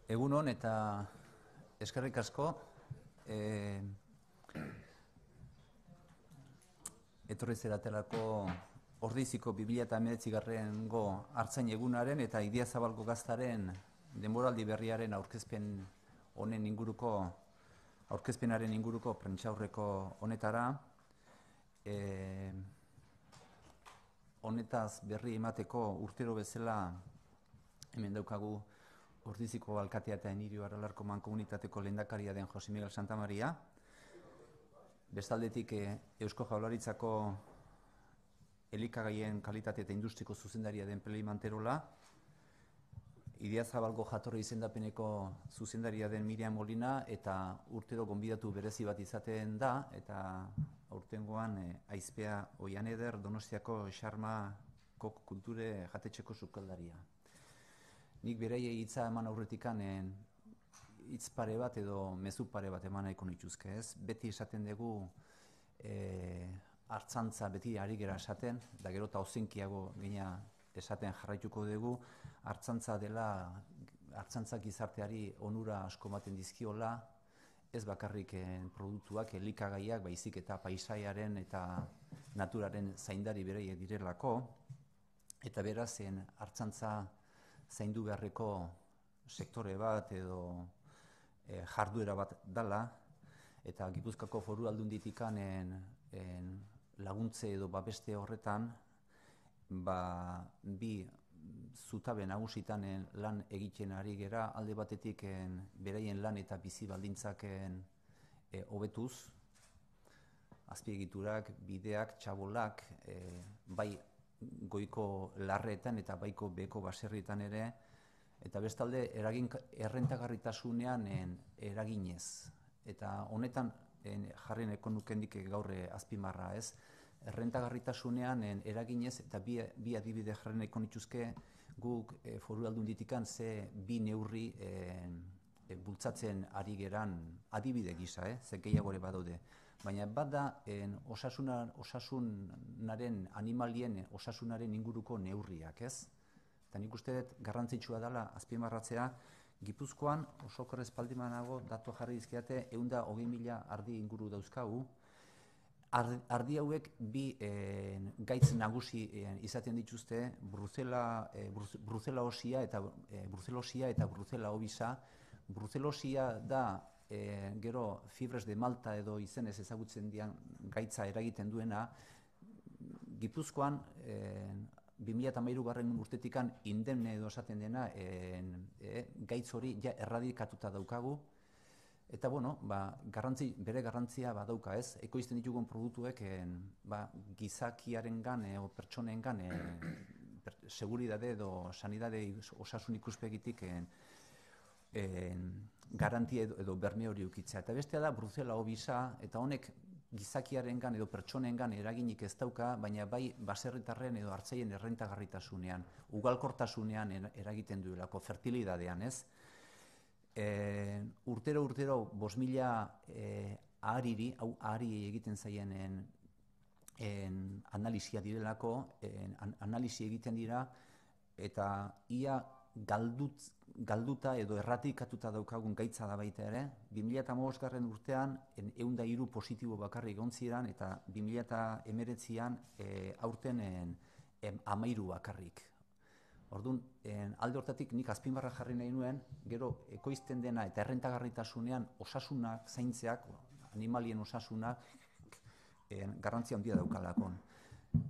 Egunon eta eskerrik asko. Etorri zeratelako Ordiziko 2019 hartzain egunaren eta Idiazabalgo Gaztaren denboraldi berriaren aurkezpenaren inguruko prentsaurreko honetara. Honetaz berri emateko urtero bezala hemen daukagu Ordiziko alkatea eta Enirio Aralarko mankomunitateko lehendakaria den Jose Miguel Santamaria. Bestaldetik Eusko Jaurlaritzako elikagaien kalitate eta industriko zuzendaria den Pelei Manterola, Idiazabalgo jatorri izendapeneko zuzendaria den Miriam Molina, eta urtero gonbidatu berezi bat izaten da, eta aurtengoan Aizpea Oianeder Donostiako Xarmako kulture jatetxeko sukaldaria. Nik beraiei hitza eman aurretikan hitz pare bat edo mezu pare bat eman nahiko nituzke, ez? Beti esaten dugu hartzantza beti ari gera esaten, da gero eta ozenkiago gina esaten jarraituko dugu, hartzantzak gizarteari onura asko ematen dizkiola, ez bakarrik produktuak, elikagaiak, baizik eta paisaiaren eta naturaren zaindari beraiek direlako, eta beraz hartzantza zaindu beharreko sektore bat edo jarduera bat dala, eta Gipuzkoako Foru Aldunditikan laguntze edo babeste horretan bi zutabe nagusitan lan egiten ari gera, alde batetik beraien lan eta bizi baldintzak hobetuz, azpiegiturak, bideak, txabolak, bai goiko larreetan eta baiko beheko baserrietan ere, eta bestalde errentagarritasunean eraginez. Eta honetan jarri nahiko nukendik gaur azpimarra, ez? Errentagarritasunean eraginez, eta bi adibide jarri nahiko nituzke guk Foru Aldunditikan ze bi neurri bultzatzen ari geran adibide gisa, ze gehiago ere badaude. Baina bat da osasunaren, animalien osasunaren inguruko neurriak, ez? Eta nik uste dut garrantzitsua dela azpimarratzea, Gipuzkoan oso korrespaldimanago datu jarri dizkiate 120.000 ardi inguru dauzkagu. Ardi hauek bi gaitz nagusi izaten dituzte, bruzelosia eta bruzela obisa. Bruzelosia da gero fibres de Malta edo izenez ezagutzen dian gaitza eragiten duena. Gipuzkoan 2013 urtetikan indemne edo esaten dena gaitz hori ja erradikatuta daukagu, eta bere garrantzia badauka, ez? Ekoizten ditugun produktuek gizakiarengan edo pertsonengan seguridade edo sanidade osasun ikuspegitik garantia edo berme hori ukitzea. Eta bestea da bruzela obisa, eta honek gizakiarengan edo pertsonengan eraginik ez dauka, baina bai baserritarren edo hartzaien errentagarritasunean, ugalkortasunean eragiten duelako, fertilidadean, ez? Urtero 5.000 ahari egiten zaien analisia direlako, analisi egiten dira, eta ia galduta edo erradikatuta daukagun gaitza da baita ere. 2015 urtean 103 positibo bakarrik egon ziren, eta 2019an aurten 13 bakarrik. Orduan, alde hortatik nik azpimarra jarri nahi nuen, gero ekoizten dena eta errentagarritasunean osasunak zaintzeak, animalien osasunak, garrantzia handia daukalakon.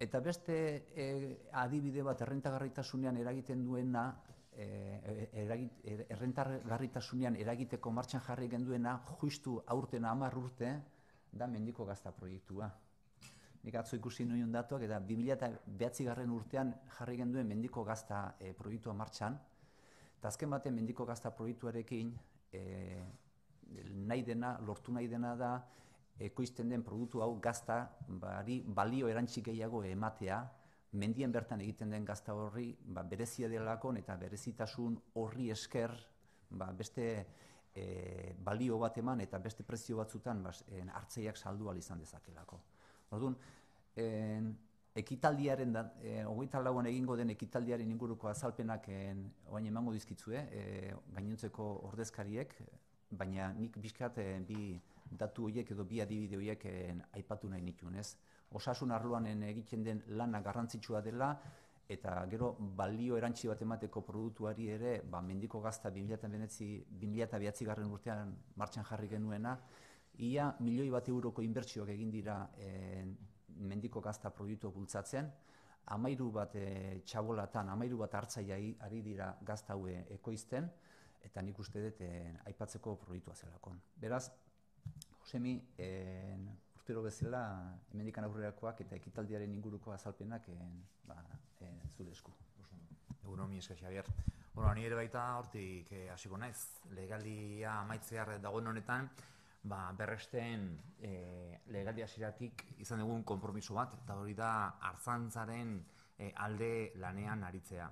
Eta beste adibide bat errentagarritasunean eragiten duena, errentagarritasunean eragiteko martxan jarri genduena, justu aurten 10 urte, da Mendiko Gazta proiektua. Nik atzo ikusi nuen datuak, eta 2009 urtean jarri genduen Mendiko Gazta proiektua martxan, eta azken batean Mendiko Gazta proiektuarekin lortu nahi dena da, ekoizten den produktu hau gazta balio erantzik gehiago ematea, mendien bertan egiten den gazta horri berezia delakon, eta berezitasun horri esker beste balio bat eman eta beste prezio batzutan hartzaileak saldu ahal izan dezakelako. Orduan, Ekitaldiaren, 24an egingo den ekitaldiaren inguruko azalpenak orain emango dizkitzue, gainontzeko ordezkariek, baina nik bizkat bi datu horiek edo bi adibide horiek aipatu nahi nituen, ez? Osasun arloan egiten den lana garrantzitsua dela, eta gero balio erantzi bat emateko produktuari ere, Mendiko Gazta 2009 urtean martxan jarri genuena, ia €1.000.000 inbertsioak egin dira Mendiko Gazta proiektua bultzatzen, 13 bat txabolatan, 13 bat hartzaile ari dira gazta hau ekoizten, eta nik uste dut aipatzeko proiektua zelakon. Beraz, Josemi, urtero bezala, hemendikan aurrerakoak eta ekitaldiaren inguruko azalpenak zure esku. Egunon, mi esker, Xabier. Ni ere baita hortik hasiko naiz. Legaldia amaitzear dagoen honetan, berresten legaldi hasieratik izan dugun konpromiso bat, eta hori da artzantzaren alde lanean aritzea.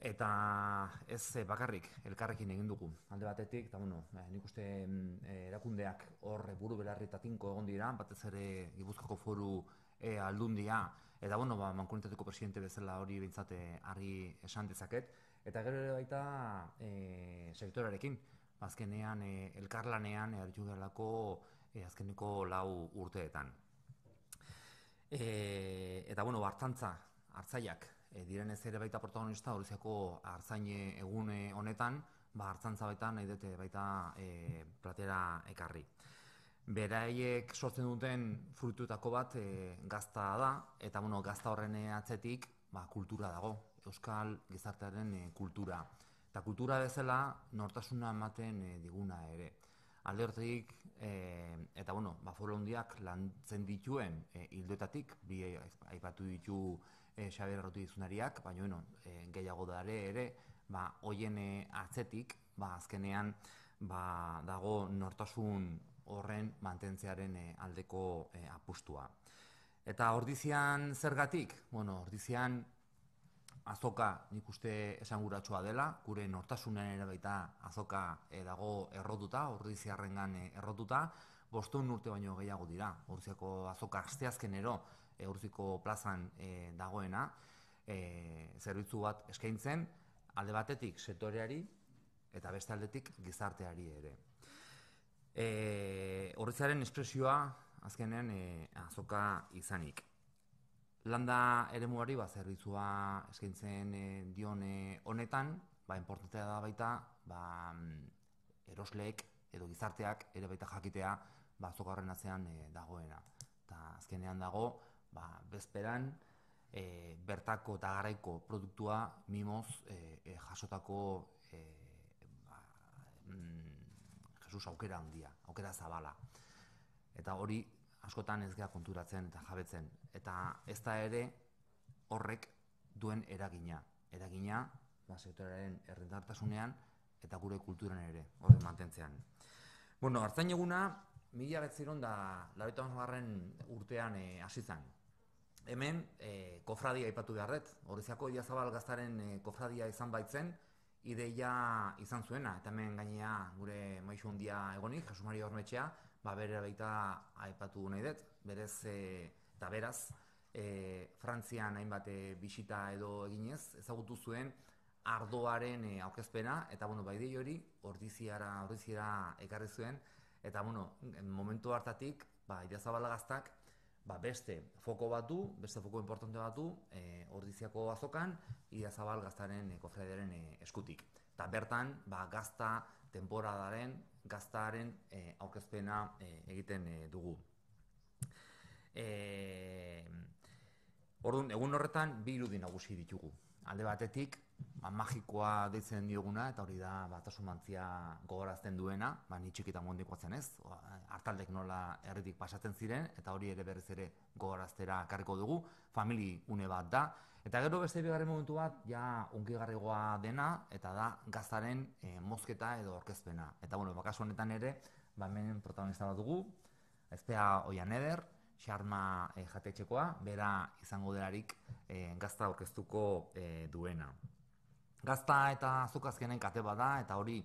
Eta ez bakarrik elkarrekin egin dugu alde batetik, eta nik uste erakundeak hor buru belarri eta tinko egon dira, batez ere Gipuzkoako Foru Aldundia, eta Mankomunitateko presidente bezala hori behintzat argi esan dezaket, eta gero ere baita sektorearekin, azkenean elkarlanean aritu delako azkeneko 4 urteetan. Eta hartzaileak direnez ere baita protagonista Ordiziako artzain egun honetan, hartzantza baita nahi dute baita platera ekarri. Beraiek sortzen duten fruituetako bat gazta da, eta gazta horren atzetik kultura dago, euskal gizartearen kultura. Eta kultura bezala nortasuna ematen diguna ere. Alde horretik, eta Foru Aldundiak lantzen dituen ildoetatik, bi aipatu ditu Xabier Arrautidizunariak, baina gehiago da ere, hoien atzetik, azkenean dago nortasun horren mantentzearen aldeko apustua. Eta Ordizian zergatik? Ordizian azoka nik uste esanguratsua dela, gure nortasunen ere baita azoka dago errotuta, ordiziarrengan errotuta, 500 urte baino gehiago dira. Ordiziako azoka asteazkenero Urziko plazan dagoena, zerbitzu bat eskaintzen, alde batetik sektoreari eta beste aldetik gizarteari ere. Ordiziaren espresioa azkenean azoka izanik. Landa eremuari zerbitzua eskaintzen dion honetan, importantea da baita erosleek edo gizarteak ere baita jakitea azoka horren atzean dagoena. Eta azkenean dago, bezperan bertako eta garaiko produktua mimoz jasotako Jesus aukera handia, aukera zabala. Eta hori askotan ez gara konturatzen eta jabetzen. Eta ez da ere horrek duen eragina. Eragina sektorearen errentartasunean eta gure kulturan ere, horren mantentzean. Artzain eguna 1990 urtean hasi zen. Hemen kofradia aipatu behar dut. Ordiziako Idiazabal Gaztaren kofradia izan baitzen, ideia izan zuena. Eta hemen gainea gure maisu handia egonik, Jesu Maria Ormetxea, bere baita aipatu nahi dut. Berez eta beraz, Frantzian hainbat bisita edo eginez, ezagutu zuen ardoaren aurkezpena, eta idei hori Ordiziara ekarri zuen, eta momentu hartatik Idiazabal Gaztak beste foko importante bat du Ordiziako azokan Idiazabal Gaztaren kofradiaren eskutik. Eta bertan gazta temporadaren, gaztaren aurkezpena egiten dugu. Egun horretan bi irudi nagusi ditugu. Alde batetik, magikoa deitzen dioguna, eta hori da batasumantzia gogorazten duena, ni txikitan mondikoa zen ez, hartaldek nola herritik pasatzen ziren, eta hori ere berriz ere gogoraztera karriko dugu, famili une bat da, eta gero beste bigarren momentu bat, ja unkigarrigoa dena, eta da gaztaren mozketa edo orkezpena. Eta kasu honetan ere, hemen protagonista bat dugu, Aizpea Oianeder, Xarma jatetxekoa, bera izango delarik gazta orkestuko duena. Gazta eta azoka azkenen kate bada, eta hori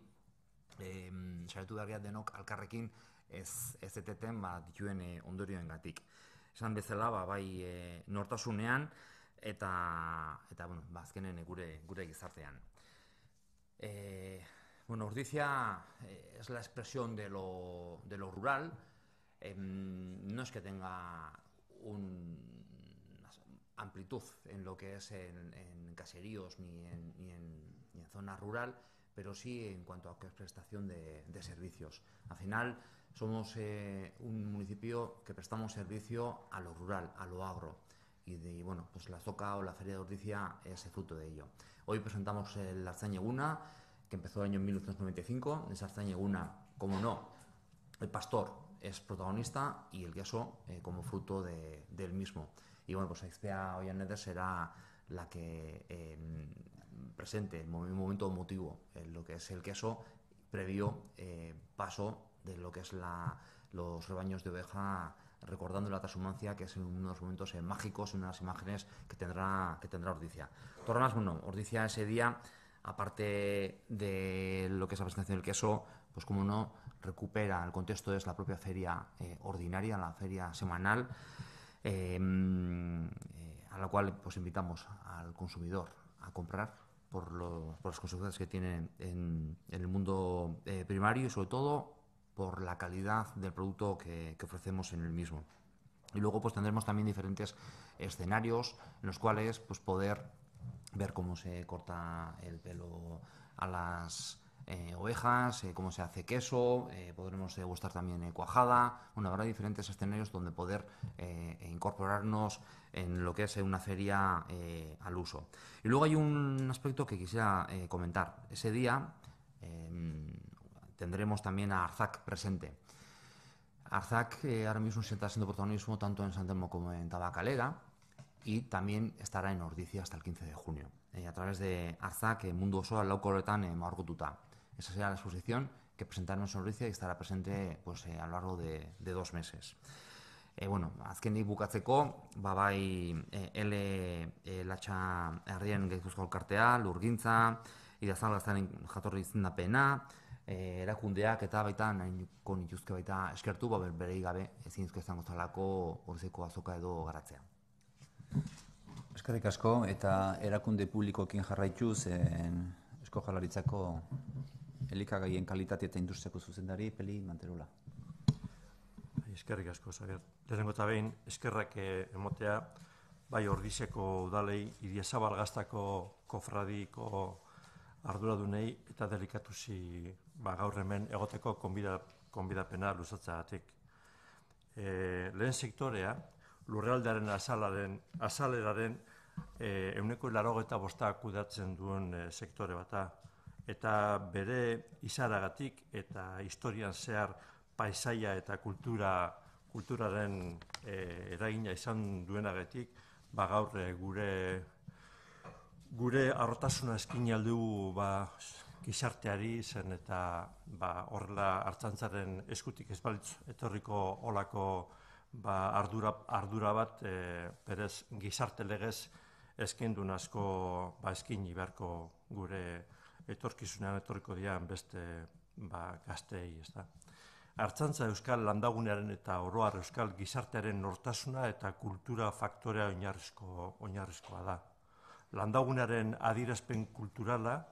saiatu behar denok alkarrekin ez eteten dituen ondorioengatik. esan bezala, bai nortasunean eta bueno, azkenen gure gizartean. Bueno, Ordizia es la expresión de lo rural. No es que tenga una amplitud en lo que es en caseríos ni en zona rural, pero sí en cuanto a prestación de servicios. Al final somos un municipio que prestamos servicio a lo rural, a lo agro. Y bueno, pues la Zoca o la Feria de Ordizia es el fruto de ello. Hoy presentamos el Artzain Eguna, que empezó el año 1995. En esa Artzain Eguna, como no, el pastor es protagonista y el queso como fruto del mismo. Y bueno, pues Aizpea Oianeder será la que presente el momento emotivo en lo que es el queso, previo paso de lo que es los rebaños de oveja, recordando la transhumancia, que es uno de los momentos mágicos y una de las imágenes que tendrá Ordizia. Tornas, bueno, Ordizia ese día, aparte de lo que es la presentación del queso, pues como no, recupera el contexto, es la propia feria ordinaria, la feria semanal, a la cual pues invitamos al consumidor a comprar por las consecuencias que tiene en el mundo primario y sobre todo por la calidad del producto que ofrecemos en el mismo. Y luego pues tendremos también diferentes escenarios en los cuales pues poder ver cómo se corta el pelo a las ovejas, cómo se hace queso, podremos degustar también cuajada. Bueno, habrá diferentes escenarios donde poder incorporarnos en lo que es una feria al uso. Y luego hay un aspecto que quisiera comentar. Ese día tendremos también a Arzac presente. Arzac ahora mismo se está haciendo protagonismo tanto en San Telmo como en Tabacalera, y también estará en Ordizia hasta el 15 de junio. A través de Arzac, Mundu osoa laukoletan margotuta. Esa será la exposición que presentaremos en Ordizia y estará presente pues, a lo largo de 2 meses. Bueno, azkenik bukatzeko, bai Latxa Herrien Gipuzkoa Elkartea, Lurgintza, Idazal Gaztaren jatorri izendapena, erakundeak eta baita nahiko nituzke baita eskertu, berei gabe ezinezko izango zalako Ordiziako azoka edo garatzea. Eskerrik asko, eta erakunde publikoekin jarraituz Eusko Jaurlaritzako elikagaien kalitate eta industriako zuzendari Peli Manterola. Eskerrik asko, Xabier. Lehenengo eta behin, eskerrak emotea, bai Ordiziako udalei, Idiazabal Gaztako kofradiko arduradunei eta delikatuzi gaur hemen egoteko konbidapena luzatzagatik. Lehen sektorea, lurraldearen azaleraren 85% kudeatzen duen sektore bata, eta bere izaragatik eta historian zehar paisaia eta kulturaren eragina izan duenagatik, gaur gure arrotasuna eskini aldu gizarteari zen eta horrela Artzaintzaren eskutik ez balitz etorriko olako ardura bat berez gizarte legez eskindun asko eskini beharko gure etorkizunean etorriko dian beste gazteei, ez da. Artzaintza euskal landagunearen eta oro har euskal gizartearen nortasuna eta kultura faktorea oinarrizkoa da. Landagunearen adierazpen kulturala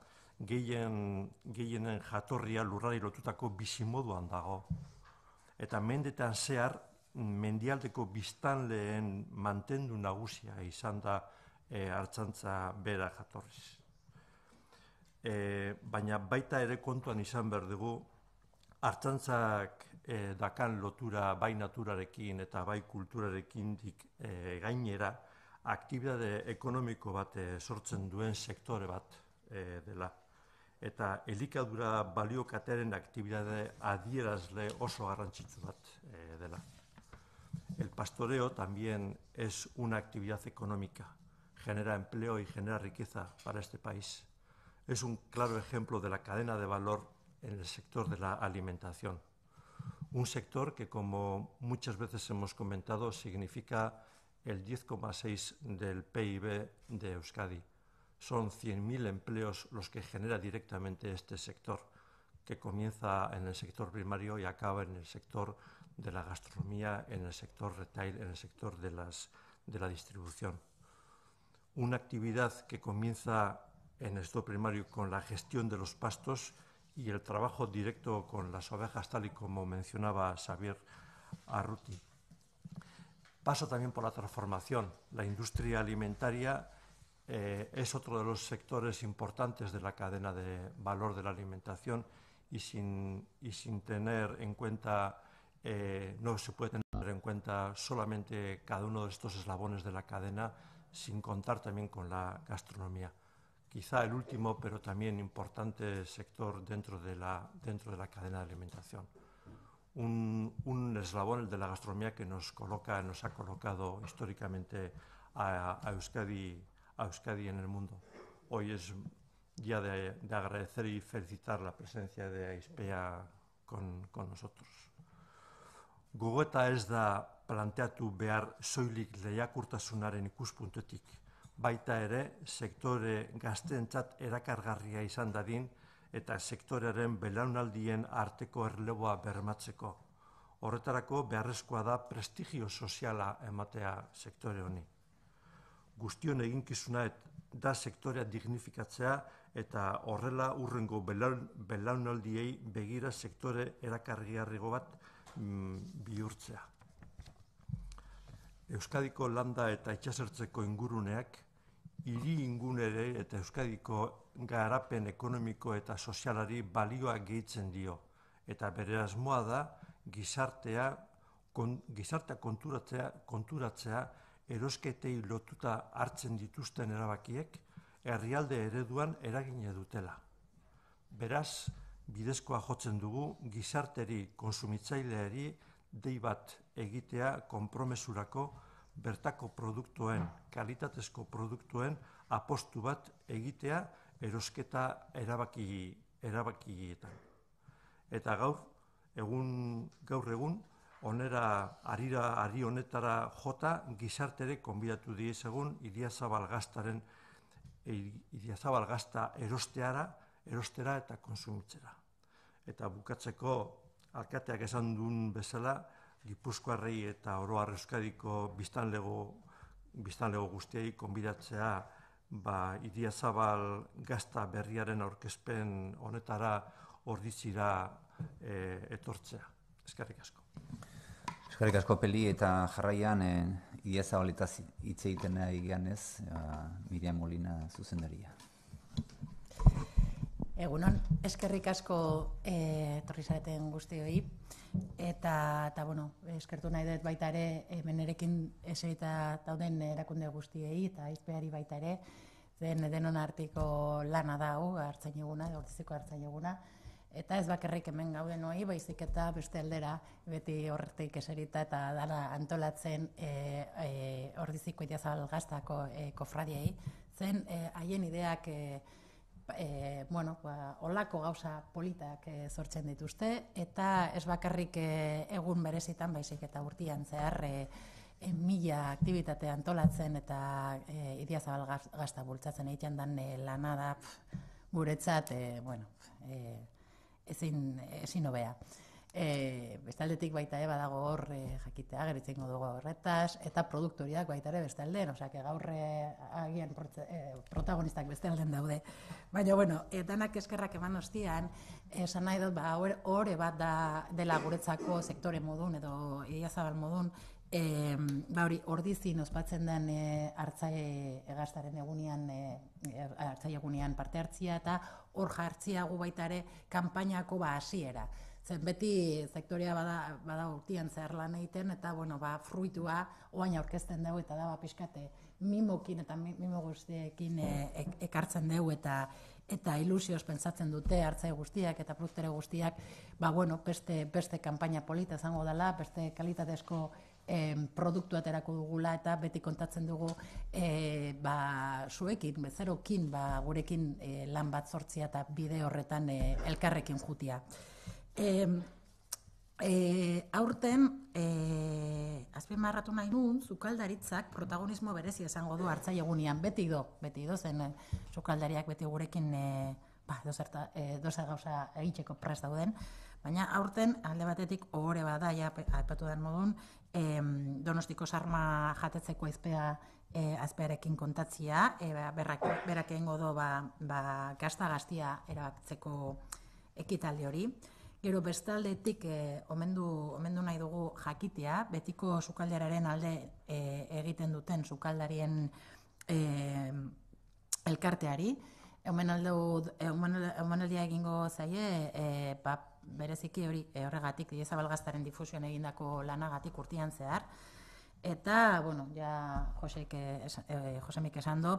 gehienen jatorria lurrari lotutako bizimoduan dago. Eta mendetan zehar mendialdeko biztanleen mantendu nagusia izan da Artzaintza bera jatorriz. Baina baita ere kontuan izan behar dugu, Artzaintzak dakan lotura bai naturarekin eta bai kulturarekin gainera aktibitate ekonomiko bat sortzen duen sektore bat dela. Eta elikadura baliokatearen aktibitate adierazle oso garrantzitsu bat dela. El pastoreo también es una actividad económica, genera empleo y genera riqueza para este país. Es un claro ejemplo de la cadena de valor en el sector de la alimentación. Un sector que, como muchas veces hemos comentado, significa el 10,6% del PIB de Euskadi. Son 100.000 empleos los que genera directamente este sector, que comienza en el sector primario y acaba en el sector de la gastronomía, en el sector retail, en el sector de la distribución. Una actividad que comienza en el sector primario con la gestión de los pastos y el trabajo directo con las ovejas, tal y como mencionaba Xavier Arruti. Pasa también por la transformación. La industria alimentaria es otro de los sectores importantes de la cadena de valor de la alimentación y sin tener en cuenta, no se puede tener en cuenta solamente cada uno de estos eslabones de la cadena, sin contar también con la gastronomía. Quizá el último, pero también importante sector dentro de la cadena de alimentación. Un eslabón, el de la gastronomía, que nos ha colocado históricamente a Euskadi en el mundo. Hoy es día de agradecer y felicitar la presencia de Aispea con nosotros. Gogoeta ez da planteatu behar soilik lehiakortasunaren ikuspuntutik, baita ere sektore gazteentzat erakargarria izan dadin eta sektorearen belaunaldien arteko erleboa bermatzeko. Horretarako beharrezkoa da prestigio soziala ematea sektore honi. Guztion eginkizuna da sektorea dignifikatzea eta horrela hurrengo belaunaldiei begira sektore erakargarriago bat bihurtzea. Euskadiko landa eta itsasertzeko inguruneak hiri ingurunei eta Euskadiko garapen ekonomiko eta sozialari balioa gehitzen dio, eta bere asmoa da gizartea konturatzea erosketei lotuta hartzen dituzten erabakiek herrialde ereduan eragina dutela. Beraz, bidezkoa jotzen dugu gizarteri kontsumitzaileari dei bat egitea konpromesurako bertako produktuen, kalitatezko produktuen apostu bat egitea erosketa erabakietan. Eta gaur egun, ari honetara jota gizartere konbidatu diezagun Idiazabal gazta erostera eta konsumitzera. Eta bukatzeko, alkateak esan duen bezala, Gipuzkoarrei eta oro har Euskadiko biztanlego guztiei konbidatzea Idiazabal gazta berriaren aurkezpen honetara Ordiziara etortzea. Eskerrik asko. Eskerrik asko, Peli, eta jarraian Idiazabaletaz hitz egiten nahi geanez, Miriam Molina zuzendaria. Egunon, eskerrik asko etorri zareten guztioi, eta eskertu nahi dut baita ere hemenerekin eserita dauden erakunde guztiei eta Aizpeari baita ere, denon artiko lana da hau, hartzaineguna, Ordiziko hartzaineguna, eta ez bakarrik hemen gauden hori, baizik eta beste aldera beti horretik eserita eta dala antolatzen Ordiziko Idiazabal gaztako kofradiei, zen haien ideak olako gauza politak sortzen dituzte, eta ez bakarrik egun berezitan, baizik eta urtean zehar 1000 aktibitate antolatzen eta Idiazabal gazta bultzatzen egiten den lana da guretzat ezin hobea. Bestaldetik baita badago hor jakitea, geritzen dugu horretaz, eta produktoriak baita ere bestalden, gaur agian protagonistak bestalden daude. Baina, danak eskerrak eman ostian, esan nahi dut, hori bat dela guretzako sektore modun edo Idiazabal modun, Ordizin ospatzen den hartzaile gaztaren egunean parte hartzia, eta hor jartzia gu baita ere kanpainako hasiera. Zen beti sektorea bada urtean zehar lan egiten, eta fruitua oain aurkezten dugu, eta da pixkate mimokin eta mimo guztiekin ekartzen dugu, eta ilusioz pentsatzen dute hartzaile guztiak eta produktore guztiak, beste kanpaina polita izango dela, beste kalitatezko produktu aterako dugula, eta beti kontatzen dugu zuekin, bezerokin, gurekin lan bat sortzia eta bide horretan elkarrekin jutia. Aurten, azpimarratu nahi nuen, sukaldaritzak protagonismo berezi esango du hartzaile egunean, beti do zen sukaldariak beti gurekin dozer gauza egiteko prest dauden, baina aurten alde batetik ohore bada, ja aipatu den modun, Donostiko sarma jatetzeko azpearekin kontatzia, berak egingo do gazta-gaztia erabakitzeko ekitaldi hori. Gero bestaldetik omendu nahi dugu jakitea, betiko sukaldararen alde egiten duten sukaldarien elkarteari. Omenaldia egingo zaie, bereziki horregatik, Idiazabal Gaztaren difusioan egindako lanagatik urtean zehar. Eta, ja Josemik esan do,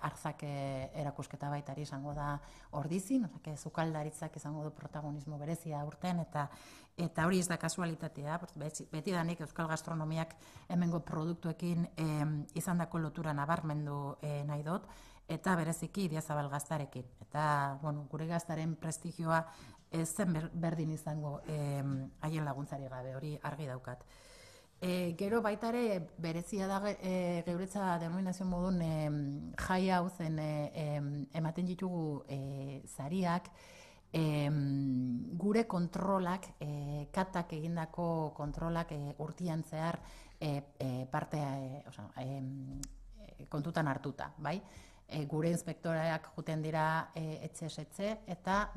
hartzak erakusketa baitari izango da ordizin, zukaldaritzak izango du protagonismo berezia urten, eta hori ez da kasualitatea, beti danik euskal gastronomiak hemengo produktuekin izandako lotura nabarmendu nahi dut, eta bereziki Idiazabal Gaztarekin. Eta, gure gaztaren prestigioa ez zen berdin izango haien laguntzari gabe, hori argi daukat. Gero baitare berezia da geuretza denominazio modun jai hau zen ematen ditugu sariak, gure kontrolak, katak egindako kontrolak urtean zehar kontutan hartuta, bai? Gure inspektoreak juten dira etxe, eta,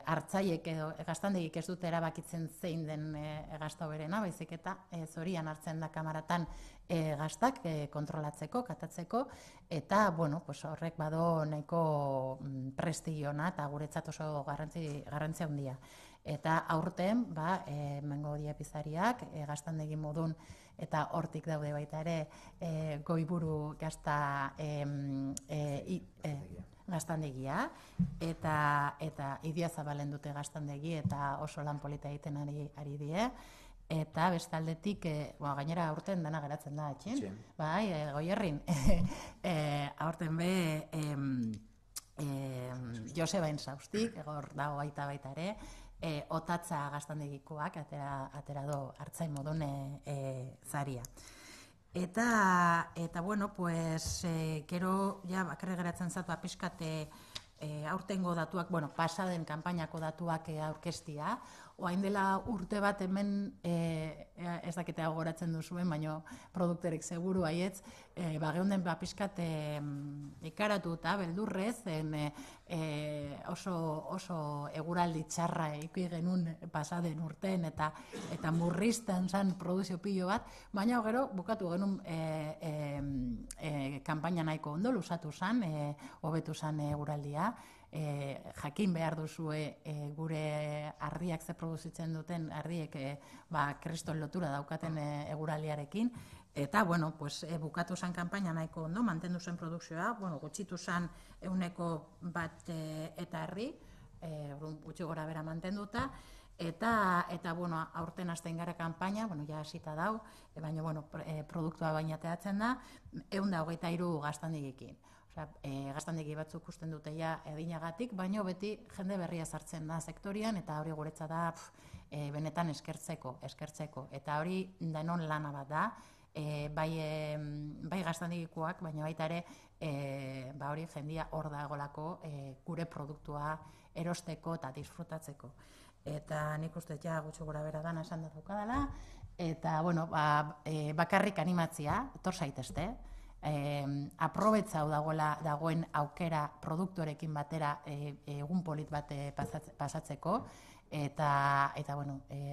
hartzaiek edo gaztandegik ez dute erabakitzen zein den gazta hoberena, baizik eta zorian hartzen da kamaratan gaztak kontrolatzeko, katatzeko, eta horrek bado nahiko prestigiona eta guretzat oso garrantzi handia. Eta aurten, mengo diapizariak, gaztandegi modun, eta hortik daude baita ere goiburu gaztandegia, eta Idiazabalen dute gaztandegi, eta oso lan polita egiten ari die, eta bestaldetik, gainera aurten dana geratzen da, etxin? Bai, Goierrin. Aurten be, Joseba Insaustik, egor dago baita ere, otatza gaztandegikoak atera do hartzain modun zaria. Eta gero, bakarrik geratzen zatu apiskate aurtengo datuak, pasaden kanpainako datuak aurkeztia, oain dela urte bat hemen, ez dakitea gogoratzen duzuen, baina produktorek seguru haietz, geunden apiskat ikaratu eta beldurrez, oso eguraldi txarra ikusi genuen pasaden urten, eta murrizten zen produzio pilo bat, baina gero bukatu genuen kanpaina nahiko ondo, lusatu zen, hobetu zen eguraldia, jakin behar duzue gure ardiak ze produzitzen duten ardiek kriston lotura daukaten eguraldiarekin, eta bukatu zen kanpaina nahiko ondo, mantendu zen produkzioa, gutxitu zen 1% eta erri, gutxi gora bera mantenduta, eta aurten hasten gara kanpaina, ja hasita dau, baina produktua baina teatzen da, 123 gaztandegikin. Gaztandegi batzuk usten dute ja edinagatik, baina beti jende berria sartzen da sektorian, eta hori guretza da benetan eskertzeko. Eta hori denon lana bat da, bai gaztandegikoak, baina baita ere hori jendia hor dagolako gure produktua erosteko eta disfrutatzeko. Eta nik uste gutxi gora bera dana esan da daukadala, eta bakarrik animatzia, etor zaitezte, aprobetza dagoen aukera produktorekin batera egun polit bat pasatzeko, eta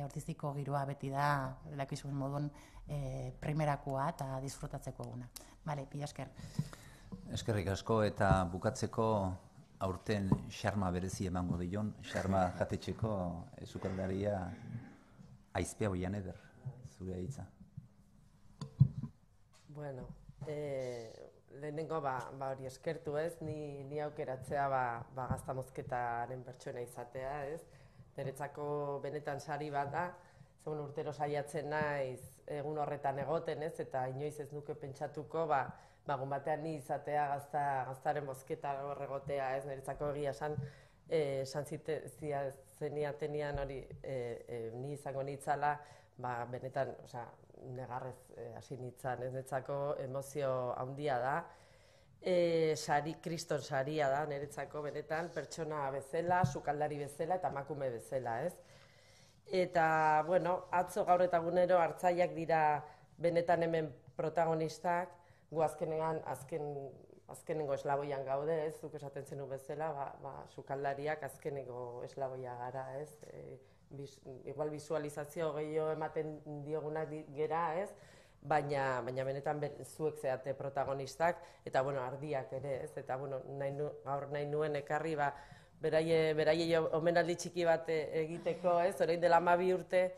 hortiziko giroa beti da, lakizuen modun, primerakoa eta disfrutatzeko eguna. Bale, pila esker. Eskerrik asko, eta bukatzeko aurten xarma berezi emango dion, xarma jatetxeko sukaldaria Aizpea Oian Eder, zure hitza. Bueno, lehenengo hori eskertu ez, ni aukeratzea gazta mozketaren pertsona izatea ez, niretzako benetan sari bat da, zegoen urtero saiatzen naiz egun horretan egoten ez, eta inoiz ez nuke pentsatuko, egun batean ni izatea gaztaren mozketa hor egotea ez, niretzako egia esan zeniatenean hori ni izango nitzala, benetan, negarrez hasi nintzen, ez netzako emozio handia da, kriston saria da, niretzako benetan, pertsona bezala, sukaldari bezala eta emakume bezala, ez? Eta, bueno, atzo gaur eta gunero hartzaileak dira benetan hemen protagonistak, gu azkenengo eslaboian gaude, ez? Zuk esaten zenu bezala, sukaldariak azkenengo eslaboia gara, ez? Igual visualizazio gehiago ematen diogunak gera, ez? Baina benetan zuek zeate protagonistak, eta, bueno, ardiak ere, ez? Eta, bueno, gaur nahi nuen ekarri, beraiei omenaldi txiki bat egiteko, ez? Orain dela 12 urte,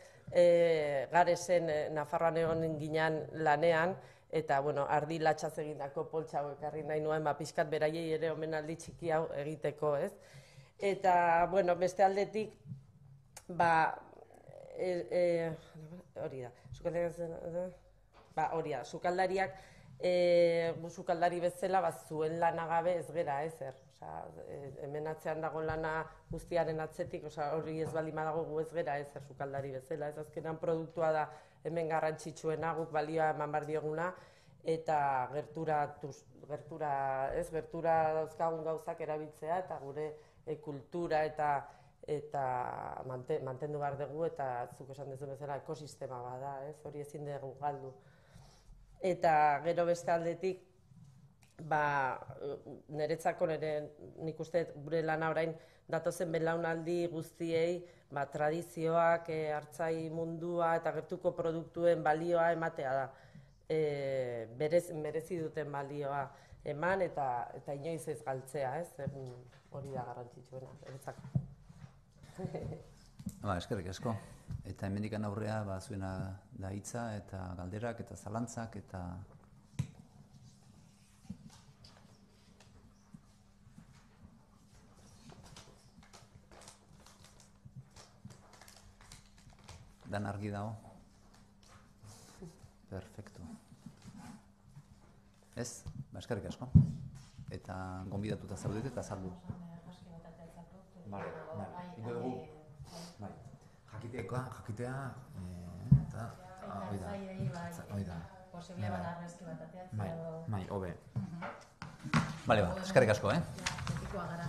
Garesen Nafarroan egon ginen lanean, eta, bueno, ardi latxaz egindako poltsa hau ekarri nahi nuen, pixkat beraiei ere omenaldi txiki hau egiteko, ez? Eta, bueno, beste aldetik, sukaldariak, sukaldari bezala, zuen lanagabe ez gera ezer. Hemen atzean dago lana guztiaren atzetik, hori ez baldin badago gu ez gera ezer sukaldari bezala. Ez azkenan produktua da hemen garrantzitsuena, guk balioa eman behar dioguna, eta gertura dauzkagun gauzak erabiltzea, eta gure kultura eta mantendu behar dugu, eta zuk esan duzu bezala ekosistema bada, hori ezin dugu galdu. Eta gero beste aldetik, niretzako nik uste gure lana orain datozen belaunaldi guztiei tradizioak, artzai mundua eta gertuko produktuen balioa ematea da. Merezi duten balioa eman eta inoiz ez galtzea, hori da garrantzitsuena, niretzako. Eskerrik asko. Eta hemendik aurrea zuena da hitza eta galderak eta zalantzak eta... Dan argi dago? Perfecto. Ez? Eskerrik asko. Eta gonbidatuta zaudete eta saldu. Jakitea, eta hori da. Posiblia bada argazki bat ateatzea. Bai, hobe. Eskerrik asko, Betikoa gara.